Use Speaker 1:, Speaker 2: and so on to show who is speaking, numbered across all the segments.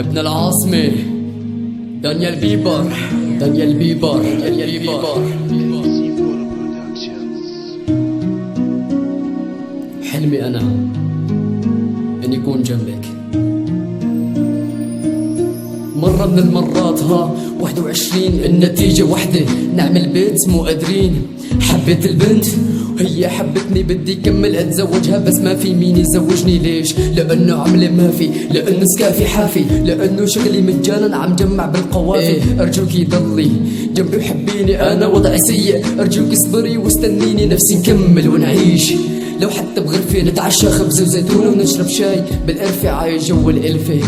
Speaker 1: ابن العاصمة دانيال بيبر. حلمي أنا إني أكون جنبك مرة من المرات. 21 النتيجة وحدة، نعمل بيت مو قادرين. حبيت البنت وهي حبتني، بدي كمل اتزوجها بس ما في مين يزوجني. ليش؟ لانه عملي ما في، لانه سكافي حافي، لانه شغلي مجانا عم جمع بالقوافي. ارجوك ضلي جنبي وحبيني، انا وضعي سيء، ارجوك اصبري واستنيني، نفسي نكمل ونعيش. لو حتى بغرفة نتعشى خبز وزيتون ونشرب شاي بالقرفة، عايش جو القلفة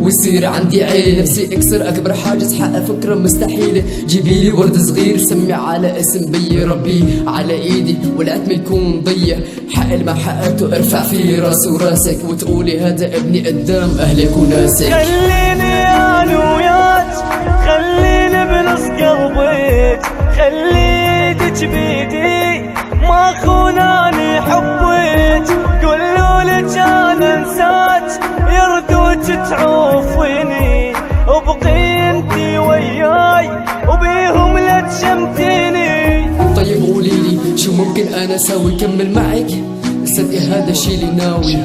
Speaker 1: ويصير عندي عيلة. نفسي اكسر اكبر حاجز، حقق فكرة مستحيلة. جيبيلي ورد صغير سمي على اسم بي، ربيه على ايدي والعتم يكون ضيع. حق ما حققته ارفع فيه راسي وراسك، وتقولي هذا ابني قدام اهلك وناسك.
Speaker 2: خليني انا وياك، خليني بنص قلبك، خليتك بيدي ما خوناني حبك. قولوا لك انا انساك يردوك تعوفيني، وبقي انتي وياي وبيهم لا تشمتيني.
Speaker 1: طيب قوليلي شو ممكن انا اسوي كمل معك؟ صدقي هذا الشي اللي ناوي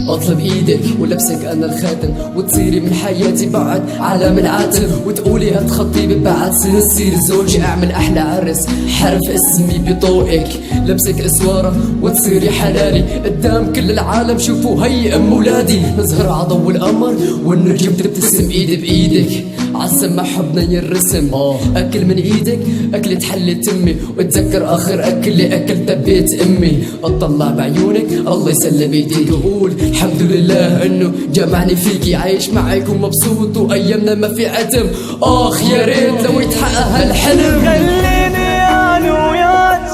Speaker 1: اطلب ايدك ولبسك انا الخاتم، وتصيري من حياتي بعد عالم العاتم. وتقولي هتخطيبي بعد سنة تصير زوجي، اعمل احلى عرس حرف اسمي بطوقك، لبسك اسوارة وتصيري حلالي قدام كل العالم. شوفوا هي ام ولادي، نظهر عضو القمر والنجم تبتسم ايدي بايدك. عالسما حبنا ينرسم، اكل من ايدك اكلة حلة امي، واتذكر اخر اكل اللي اكلته ببيت امي. اطلع بعيونك الله يسلم ايديك، وقول الحمد لله انه جمعني فيكي، عايش معك ومبسوط وايامنا ما في عتم. اخ يا ريت لو يتحقق هالحلم.
Speaker 2: خليني انا وياك،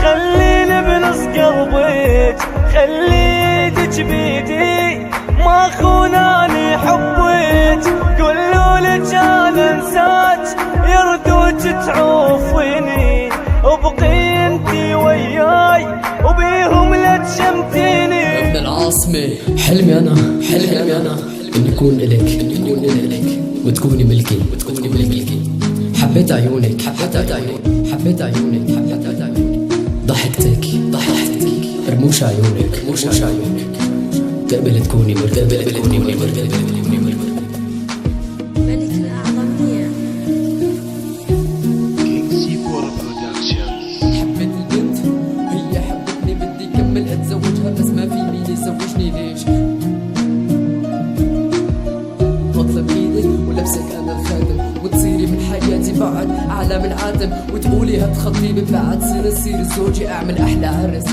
Speaker 2: خليني بنص قلبك، خليتك بيدي ما خوناني حبك. قولوا لك انا انساك يردوك تعوفيني، وبقي انتي وياي وبيهم لا تشمتيني.
Speaker 1: ابن العاصمة حلمي أنا إني أكون إلك وتكوني ملكي. حبيت عيونك، ضحكتك، رموش عيونك، تقبل تكوني
Speaker 3: ملك الأعظمية.
Speaker 1: حبيت البنت هي حبتني، بدي كمل اتزوجها بس ما في مين يزوجني. ليش؟ اطلب ايدك ولبسك انا الخاتم، وتصيري من حياتي بعد عالم العاتم. وتقولي هتخطيبي بعد سنة تصير زوجي، اعمل احلى عرس